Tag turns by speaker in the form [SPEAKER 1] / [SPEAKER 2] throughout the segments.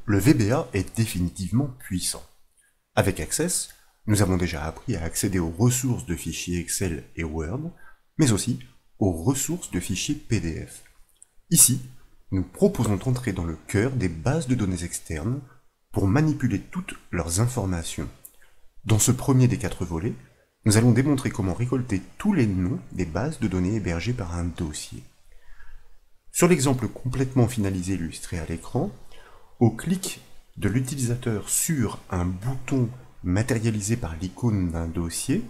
[SPEAKER 1] Le VBA est définitivement puissant. Avec Access, nous avons déjà appris à accéder aux ressources de fichiers Excel et Word, mais aussi aux ressources de fichiers PDF. Ici, nous proposons d'entrer dans le cœur des bases de données externes pour manipuler toutes leurs informations. Dans ce premier des 4 volets, nous allons démontrer comment récolter tous les noms des bases de données hébergées par un dossier. Sur l'exemple complètement finalisé illustré à l'écran, au clic de l'utilisateur sur un bouton matérialisé par l'icône d'un dossier,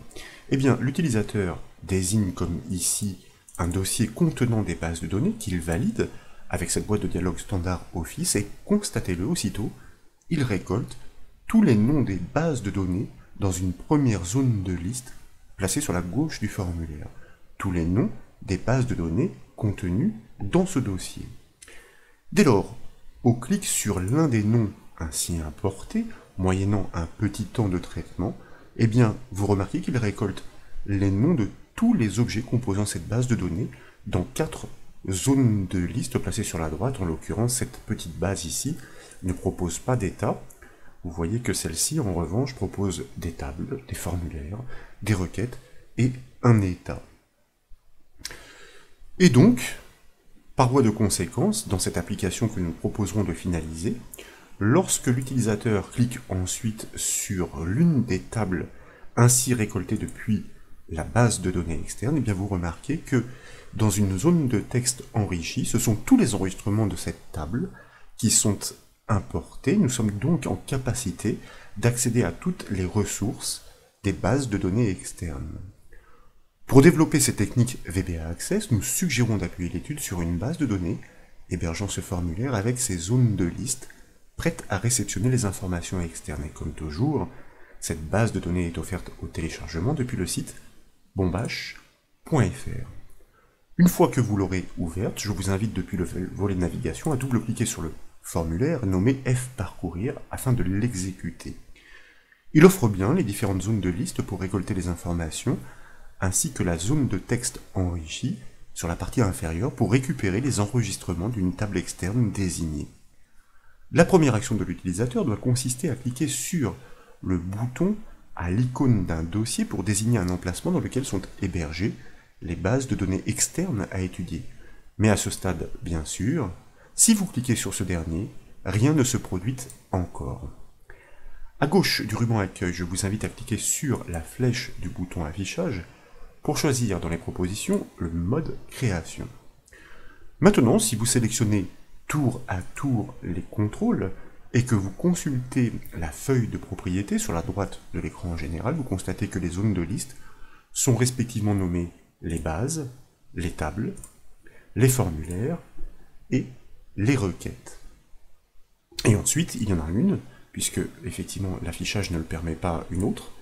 [SPEAKER 1] l'utilisateur désigne comme ici un dossier contenant des bases de données qu'il valide avec cette boîte de dialogue standard Office et constatez-le aussitôt, il récolte tous les noms des bases de données dans une première zone de liste placée sur la gauche du formulaire. Tous les noms des bases de données contenues dans ce dossier. Dès lors, au clic sur l'un des noms ainsi importés, moyennant un petit temps de traitement, vous remarquez qu'il récolte les noms de tous les objets composant cette base de données dans 4 zones de liste placées sur la droite. En l'occurrence, cette petite base ici ne propose pas d'état. Vous voyez que celle-ci, en revanche, propose des tables, des formulaires, des requêtes et un état. Et donc, par voie de conséquence, dans cette application que nous proposerons de finaliser, lorsque l'utilisateur clique ensuite sur l'une des tables ainsi récoltées depuis la base de données externe, vous remarquez que dans une zone de texte enrichie, ce sont tous les enregistrements de cette table qui sont importés. Nous sommes donc en capacité d'accéder à toutes les ressources des bases de données externes. Pour développer ces techniques VBA Access, nous suggérons d'appuyer l'étude sur une base de données hébergeant ce formulaire avec ses zones de liste prêtes à réceptionner les informations externes. Et comme toujours, cette base de données est offerte au téléchargement depuis le site bombache.fr. Une fois que vous l'aurez ouverte, je vous invite depuis le volet de navigation à double-cliquer sur le formulaire nommé F-Parcourir afin de l'exécuter. Il offre bien les différentes zones de liste pour récolter les informations, ainsi que la zone de texte enrichie sur la partie inférieure pour récupérer les enregistrements d'une table externe désignée. La première action de l'utilisateur doit consister à cliquer sur le bouton à l'icône d'un dossier pour désigner un emplacement dans lequel sont hébergées les bases de données externes à étudier. Mais à ce stade, bien sûr, si vous cliquez sur ce dernier, rien ne se produit encore. À gauche du ruban Accueil, je vous invite à cliquer sur la flèche du bouton Affichage pour choisir dans les propositions le mode Création. Maintenant, si vous sélectionnez tour à tour les contrôles et que vous consultez la feuille de propriété sur la droite de l'écran général, vous constatez que les zones de liste sont respectivement nommées les bases, les tables, les formulaires et les requêtes. Et ensuite, il y en a une, puisque effectivement l'affichage ne le permet pas, une autre,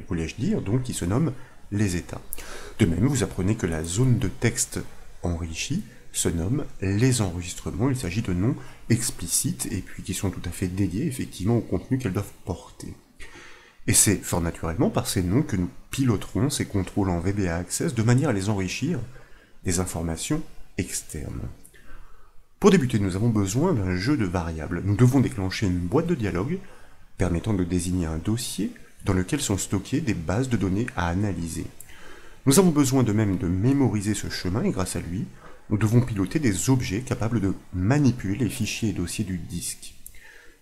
[SPEAKER 1] voulais-je dire, donc qui se nomme les états. De même, vous apprenez que la zone de texte enrichie se nomme les enregistrements. Il s'agit de noms explicites et puis qui sont tout à fait dédiés effectivement au contenu qu'elles doivent porter. Et c'est fort naturellement par ces noms que nous piloterons ces contrôles en VBA Access de manière à les enrichir des informations externes. Pour débuter, nous avons besoin d'un jeu de variables. Nous devons déclencher une boîte de dialogue permettant de désigner un dossier dans lequel sont stockées des bases de données à analyser. Nous avons besoin de même de mémoriser ce chemin et grâce à lui, nous devons piloter des objets capables de manipuler les fichiers et dossiers du disque.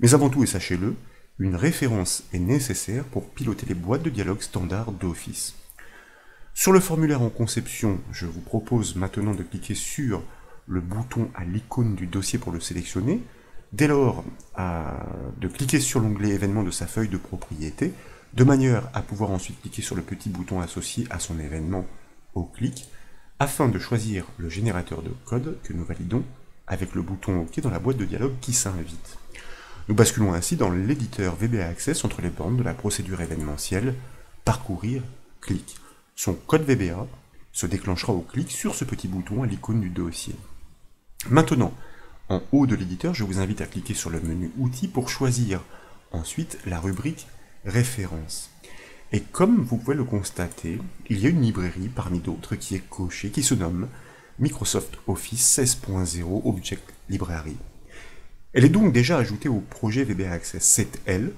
[SPEAKER 1] Mais avant tout, et sachez-le, une référence est nécessaire pour piloter les boîtes de dialogue standard d'Office. Sur le formulaire en conception, je vous propose maintenant de cliquer sur le bouton à l'icône du dossier pour le sélectionner, dès lors de cliquer sur l'onglet événement de sa feuille de propriété, de manière à pouvoir ensuite cliquer sur le petit bouton associé à son événement au clic, afin de choisir le générateur de code que nous validons avec le bouton OK dans la boîte de dialogue qui s'invite. Nous basculons ainsi dans l'éditeur VBA Access entre les bornes de la procédure événementielle parcourir, clic. Son code VBA se déclenchera au clic sur ce petit bouton à l'icône du dossier. Maintenant, en haut de l'éditeur, je vous invite à cliquer sur le menu Outils pour choisir ensuite la rubrique Références. Et comme vous pouvez le constater, il y a une librairie parmi d'autres qui est cochée, qui se nomme Microsoft Office 16.0 Object Library. Elle est donc déjà ajoutée au projet VBA Access. C'est elle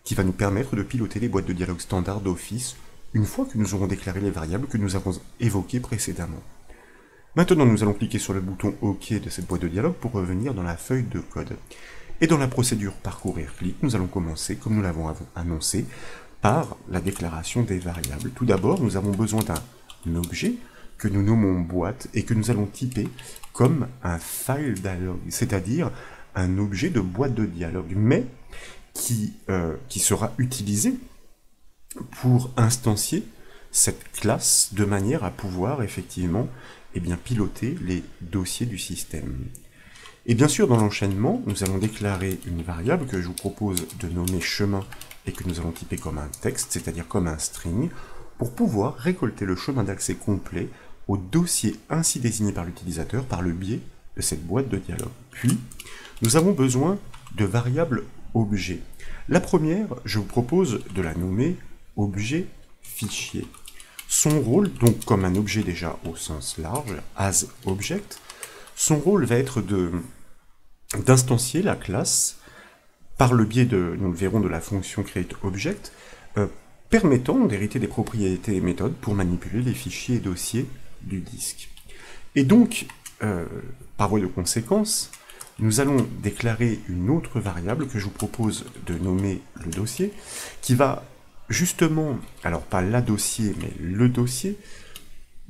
[SPEAKER 1] qui va nous permettre de piloter les boîtes de dialogue standard d'Office une fois que nous aurons déclaré les variables que nous avons évoquées précédemment. Maintenant, nous allons cliquer sur le bouton OK de cette boîte de dialogue pour revenir dans la feuille de code. Et dans la procédure parcourir clic, nous allons commencer, comme nous l'avons annoncé, par la déclaration des variables. Tout d'abord, nous avons besoin d'un objet que nous nommons boîte et que nous allons typer comme un file dialog, c'est-à-dire un objet de boîte de dialogue, mais qui sera utilisé pour instancier cette classe de manière à pouvoir effectivement piloter les dossiers du système. Et bien sûr, dans l'enchaînement, nous allons déclarer une variable que je vous propose de nommer chemin et que nous allons typer comme un texte, c'est-à-dire comme un string, pour pouvoir récolter le chemin d'accès complet au dossier ainsi désigné par l'utilisateur par le biais de cette boîte de dialogue. Puis, nous avons besoin de variables objets. La première, je vous propose de la nommer objet fichier. Son rôle, donc comme un objet déjà au sens large, as object, son rôle va être d'instancier la classe par le biais de, nous le verrons, de la fonction createObject, permettant d'hériter des propriétés et méthodes pour manipuler les fichiers et dossiers du disque. Et donc, par voie de conséquence, nous allons déclarer une autre variable que je vous propose de nommer le dossier, qui va justement, alors pas la dossier, mais le dossier,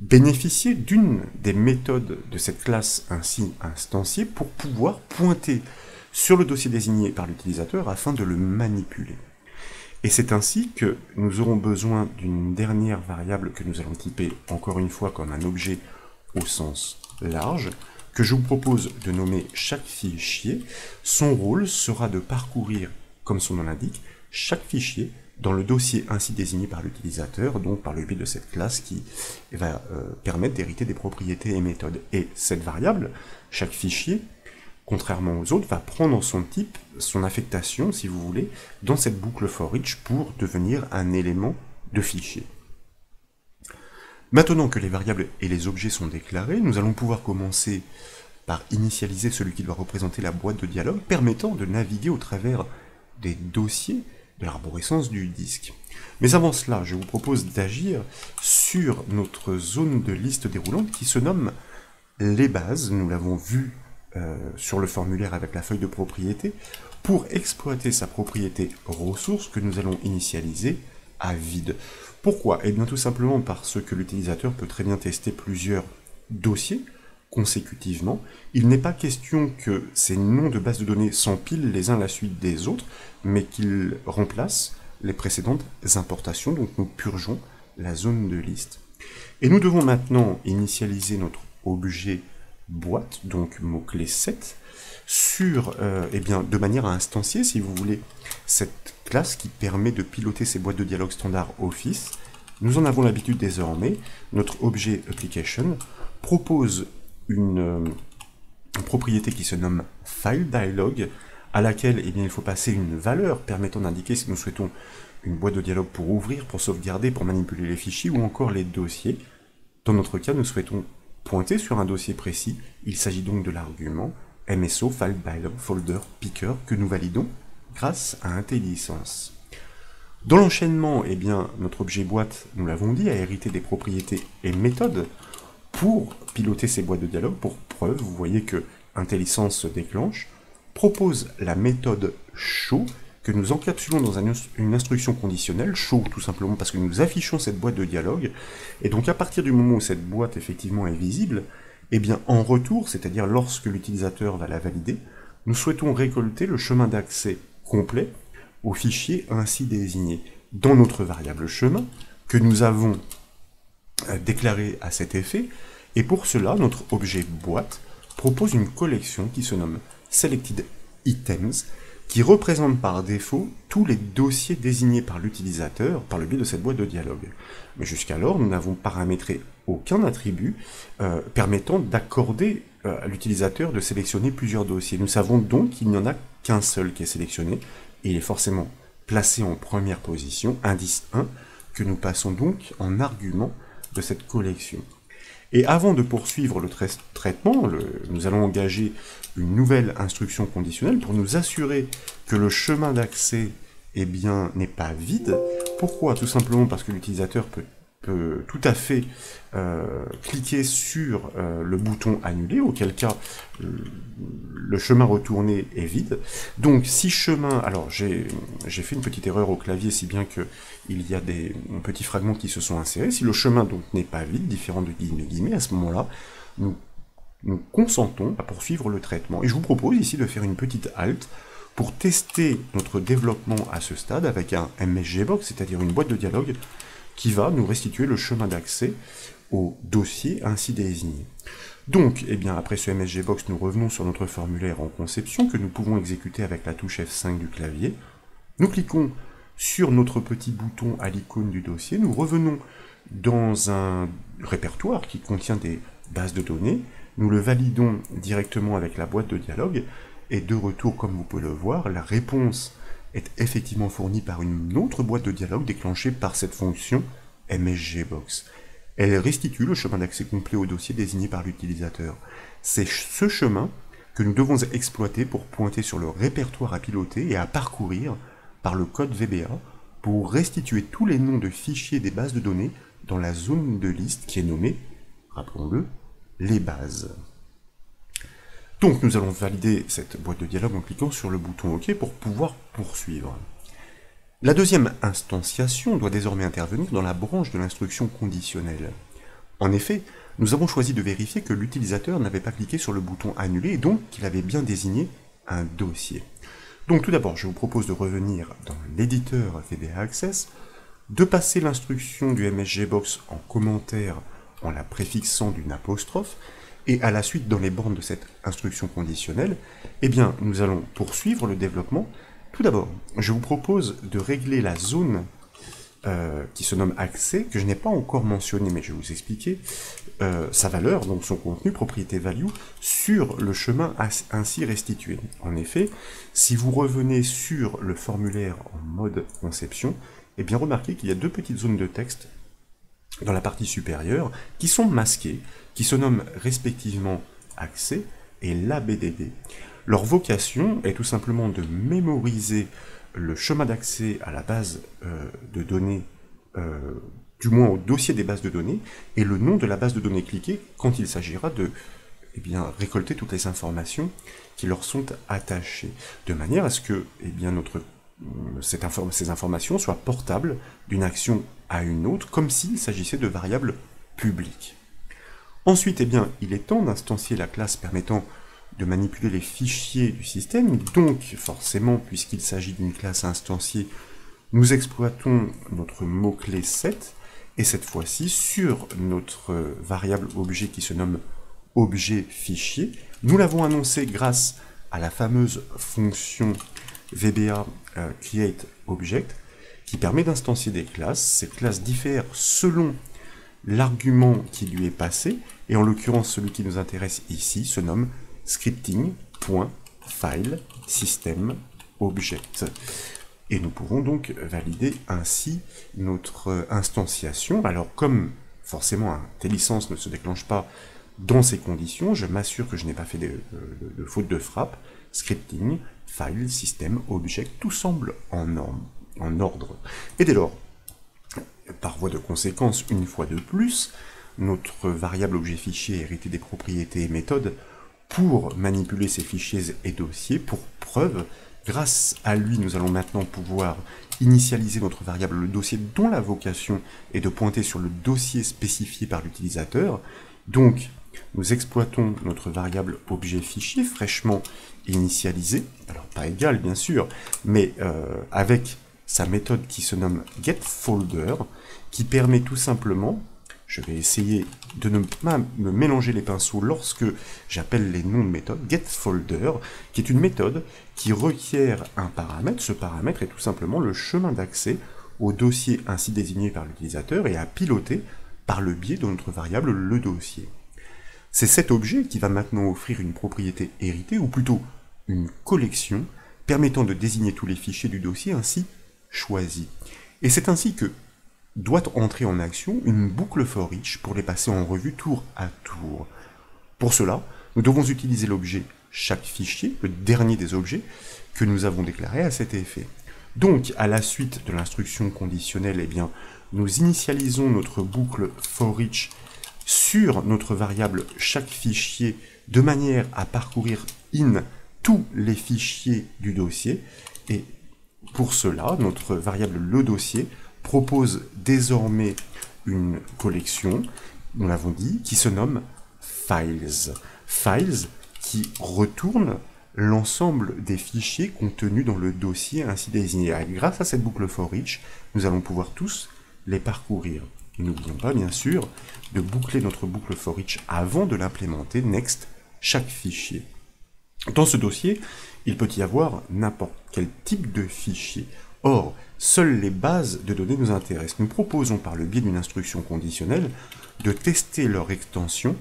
[SPEAKER 1] bénéficier d'une des méthodes de cette classe ainsi instanciée pour pouvoir pointer sur le dossier désigné par l'utilisateur afin de le manipuler. Et c'est ainsi que nous aurons besoin d'une dernière variable que nous allons typer encore une fois comme un objet au sens large, que je vous propose de nommer chaque fichier. Son rôle sera de parcourir, comme son nom l'indique, chaque fichier dans le dossier ainsi désigné par l'utilisateur, donc par le biais de cette classe qui va permettre d'hériter des propriétés et méthodes. Et cette variable, chaque fichier, contrairement aux autres, va prendre son type, son affectation, si vous voulez, dans cette boucle for each pour devenir un élément de fichier. Maintenant que les variables et les objets sont déclarés, nous allons pouvoir commencer par initialiser celui qui doit représenter la boîte de dialogue, permettant de naviguer au travers des dossiers de l'arborescence du disque. Mais avant cela, je vous propose d'agir sur notre zone de liste déroulante qui se nomme les bases. Nous l'avons vu sur le formulaire avec la feuille de propriété, pour exploiter sa propriété ressource que nous allons initialiser à vide. Pourquoi? Eh bien tout simplement parce que l'utilisateur peut très bien tester plusieurs dossiers consécutivement. Il n'est pas question que ces noms de bases de données s'empilent les uns à la suite des autres, mais qu'ils remplacent les précédentes importations, donc nous purgeons la zone de liste. Et nous devons maintenant initialiser notre objet boîte, donc mot-clé 7, sur, de manière à instancier, si vous voulez, cette classe qui permet de piloter ces boîtes de dialogue standard Office. Nous en avons l'habitude désormais. Notre objet application propose une propriété qui se nomme file dialog, à laquelle il faut passer une valeur permettant d'indiquer si nous souhaitons une boîte de dialogue pour ouvrir, pour sauvegarder, pour manipuler les fichiers ou encore les dossiers. Dans notre cas, nous souhaitons pointer sur un dossier précis. Il s'agit donc de l'argument MSO file dialog folder picker que nous validons grâce à IntelliSense. Dans l'enchaînement, notre objet boîte, nous l'avons dit, a hérité des propriétés et méthodes pour piloter ces boîtes de dialogue. Pour preuve, vous voyez que IntelliSense se déclenche, propose la méthode show, que nous encapsulons dans une instruction conditionnelle, show tout simplement parce que nous affichons cette boîte de dialogue, et donc à partir du moment où cette boîte effectivement est visible, en retour, c'est-à-dire lorsque l'utilisateur va la valider, nous souhaitons récolter le chemin d'accès complet au fichier ainsi désigné dans notre variable chemin, que nous avons déclaré à cet effet, et pour cela, notre objet boîte propose une collection qui se nomme Selected Items, qui représente par défaut tous les dossiers désignés par l'utilisateur par le biais de cette boîte de dialogue. Mais jusqu'alors, nous n'avons paramétré aucun attribut permettant d'accorder à l'utilisateur de sélectionner plusieurs dossiers. Nous savons donc qu'il n'y en a qu'un seul qui est sélectionné, et il est forcément placé en première position, indice 1, que nous passons donc en argument de cette collection. Et avant de poursuivre le traitement, nous allons engager une nouvelle instruction conditionnelle pour nous assurer que le chemin d'accès eh bien, n'est pas vide. Pourquoi? Tout simplement parce que l'utilisateur peut tout à fait cliquer sur le bouton annuler, auquel cas le chemin retourné est vide. Donc si chemin, alors j'ai fait une petite erreur au clavier, si bien que il y a des petits fragments qui se sont insérés. Si le chemin donc n'est pas vide, différent de guillemets, à ce moment-là, nous consentons à poursuivre le traitement. Et je vous propose ici de faire une petite halte pour tester notre développement à ce stade avec un MSGbox, c'est-à-dire une boîte de dialogue qui va nous restituer le chemin d'accès au dossier ainsi désigné. Donc, eh bien, après ce MSGbox, nous revenons sur notre formulaire en conception que nous pouvons exécuter avec la touche F5 du clavier. Nous cliquons sur notre petit bouton à l'icône du dossier, nous revenons dans un répertoire qui contient des bases de données, nous le validons directement avec la boîte de dialogue, et de retour, comme vous pouvez le voir, la réponse est effectivement fournie par une autre boîte de dialogue déclenchée par cette fonction MSGbox. Elle restitue le chemin d'accès complet au dossier désigné par l'utilisateur. C'est ce chemin que nous devons exploiter pour pointer sur le répertoire à piloter et à parcourir par le code VBA pour restituer tous les noms de fichiers des bases de données dans la zone de liste qui est nommée, rappelons-le, les bases. Donc nous allons valider cette boîte de dialogue en cliquant sur le bouton OK pour pouvoir poursuivre. La deuxième instantiation doit désormais intervenir dans la branche de l'instruction conditionnelle. En effet, nous avons choisi de vérifier que l'utilisateur n'avait pas cliqué sur le bouton annuler et donc qu'il avait bien désigné un dossier. Donc tout d'abord, je vous propose de revenir dans l'éditeur VBA Access, de passer l'instruction du MSGbox en commentaire en la préfixant d'une apostrophe, et à la suite, dans les bornes de cette instruction conditionnelle, eh bien, nous allons poursuivre le développement. Tout d'abord, je vous propose de régler la zone qui se nomme accès, que je n'ai pas encore mentionné, mais je vais vous expliquer sa valeur, donc son contenu, propriété value, sur le chemin ainsi restitué. En effet, si vous revenez sur le formulaire en mode conception, eh bien, remarquez qu'il y a deux petites zones de texte dans la partie supérieure, qui sont masquées, qui se nomment respectivement accès et l'ABDD. Leur vocation est tout simplement de mémoriser le chemin d'accès à la base de données, du moins au dossier des bases de données, et le nom de la base de données cliquée quand il s'agira de récolter toutes les informations qui leur sont attachées, de manière à ce que ces informations soient portables d'une action à une autre, comme s'il s'agissait de variables publiques. Ensuite, il est temps d'instancier la classe permettant de manipuler les fichiers du système, donc forcément, puisqu'il s'agit d'une classe instanciée, nous exploitons notre mot-clé set, et cette fois-ci, sur notre variable objet qui se nomme objet fichier, nous l'avons annoncé grâce à la fameuse fonction VBA create object, qui permet d'instancier des classes. Ces classes diffèrent selon l'argument qui lui est passé, et en l'occurrence celui qui nous intéresse ici se nomme scripting.filesystemObject. Et nous pouvons donc valider ainsi notre instanciation. Alors comme forcément un licence ne se déclenche pas dans ces conditions, je m'assure que je n'ai pas fait de faute de frappe. Scripting, file, system, object, tout semble en ordre. Et dès lors, par voie de conséquence, une fois de plus, notre variable objet fichier est hérité des propriétés et méthodes pour manipuler ces fichiers et dossiers. Pour preuve, grâce à lui, nous allons maintenant pouvoir initialiser notre variable le dossier dont la vocation est de pointer sur le dossier spécifié par l'utilisateur. Donc, nous exploitons notre variable objet fichier fraîchement initialisée, alors pas égale bien sûr, mais avec sa méthode qui se nomme getFolder, qui permet tout simplement, je vais essayer de ne pas me mélanger les pinceaux lorsque j'appelle les noms de méthode, getFolder, qui est une méthode qui requiert un paramètre. Ce paramètre est tout simplement le chemin d'accès au dossier ainsi désigné par l'utilisateur et à piloter par le biais de notre variable le dossier. C'est cet objet qui va maintenant offrir une propriété héritée, ou plutôt une collection, permettant de désigner tous les fichiers du dossier ainsi choisis. Et c'est ainsi que, doit entrer en action une boucle for each pour les passer en revue tour à tour. Pour cela, nous devons utiliser l'objet chaque fichier, le dernier des objets, que nous avons déclaré à cet effet. Donc, à la suite de l'instruction conditionnelle, nous initialisons notre boucle for each sur notre variable chaque fichier de manière à parcourir in tous les fichiers du dossier. Et pour cela, notre variable le dossier propose désormais une collection, nous l'avons dit, qui se nomme files. Files qui retourne l'ensemble des fichiers contenus dans le dossier ainsi désigné. Et grâce à cette boucle for each, nous allons pouvoir tous les parcourir. Et n'oublions pas, bien sûr, de boucler notre boucle for each avant de l'implémenter next chaque fichier. Dans ce dossier, il peut y avoir n'importe quel type de fichier. Or, seules les bases de données nous intéressent. Nous proposons par le biais d'une instruction conditionnelle de tester leur extension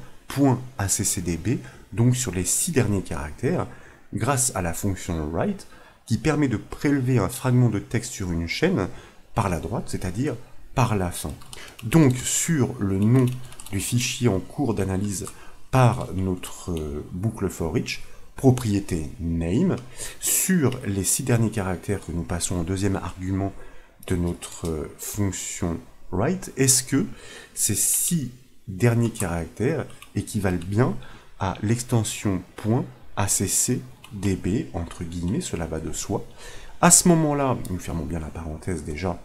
[SPEAKER 1] .accdb, donc sur les 6 derniers caractères, grâce à la fonction write, qui permet de prélever un fragment de texte sur une chaîne par la droite, c'est-à-dire par la fin. Donc, sur le nom du fichier en cours d'analyse par notre boucle for each, propriété name, sur les 6 derniers caractères que nous passons en deuxième argument de notre fonction write, est-ce que ces 6 derniers caractères équivalent bien à l'extension .accdb, entre guillemets, cela va de soi. À ce moment-là, nous fermons bien la parenthèse déjà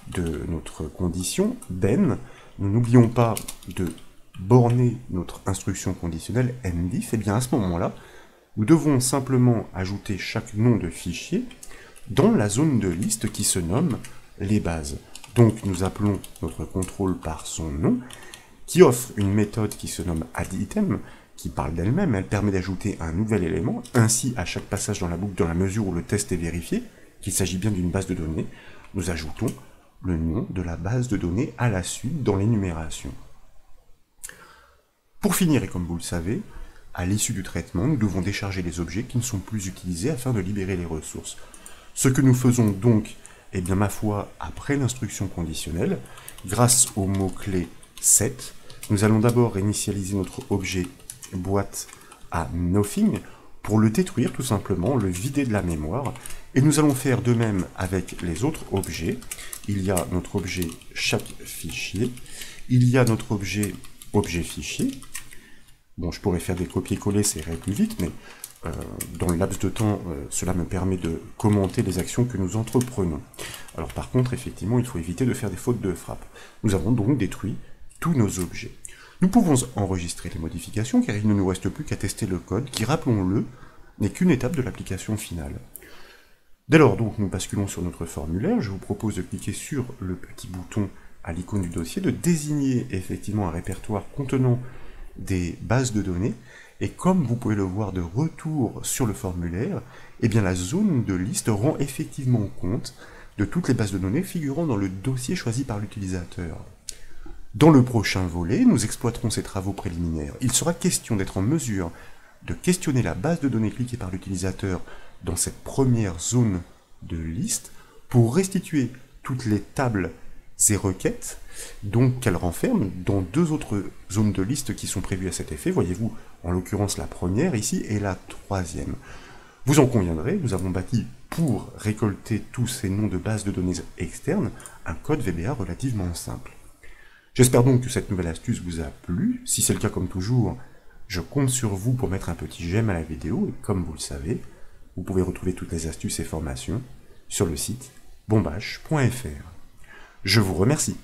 [SPEAKER 1] de notre condition, then, nous n'oublions pas de borner notre instruction conditionnelle ndif, et bien à ce moment-là, nous devons simplement ajouter chaque nom de fichier dans la zone de liste qui se nomme les bases. Donc nous appelons notre contrôle par son nom, qui offre une méthode qui se nomme addItem, qui parle d'elle-même, elle permet d'ajouter un nouvel élément, ainsi à chaque passage dans la boucle, dans la mesure où le test est vérifié, qu'il s'agit bien d'une base de données, nous ajoutons le nom de la base de données à la suite dans l'énumération. Pour finir, et comme vous le savez, à l'issue du traitement, nous devons décharger les objets qui ne sont plus utilisés afin de libérer les ressources. Ce que nous faisons donc, eh bien ma foi, après l'instruction conditionnelle, grâce au mot-clé set, nous allons d'abord initialiser notre objet boîte à nothing pour le détruire tout simplement, le vider de la mémoire, et nous allons faire de même avec les autres objets. Il y a notre objet chaque fichier, il y a notre objet objet fichier. Bon, je pourrais faire des copier-coller, ça irait plus vite, mais dans le laps de temps, cela me permet de commenter les actions que nous entreprenons. Alors par contre, effectivement, il faut éviter de faire des fautes de frappe. Nous avons donc détruit tous nos objets. Nous pouvons enregistrer les modifications, car il ne nous reste plus qu'à tester le code, qui, rappelons-le, n'est qu'une étape de l'application finale. Dès lors, donc, nous basculons sur notre formulaire. Je vous propose de cliquer sur le petit bouton à l'icône du dossier, de désigner effectivement un répertoire contenant des bases de données, et comme vous pouvez le voir de retour sur le formulaire, eh bien la zone de liste rend effectivement compte de toutes les bases de données figurant dans le dossier choisi par l'utilisateur. Dans le prochain volet, nous exploiterons ces travaux préliminaires. Il sera question d'être en mesure de questionner la base de données cliquée par l'utilisateur dans cette première zone de liste pour restituer toutes les tables et requêtes, donc qu'elle renferme dans 2 autres zones de liste qui sont prévues à cet effet. Voyez-vous, en l'occurrence la première ici et la 3e. Vous en conviendrez, nous avons bâti pour récolter tous ces noms de bases de données externes un code VBA relativement simple. J'espère donc que cette nouvelle astuce vous a plu. Si c'est le cas, comme toujours, je compte sur vous pour mettre un petit j'aime à la vidéo, et comme vous le savez, vous pouvez retrouver toutes les astuces et formations sur le site bombache.fr. Je vous remercie.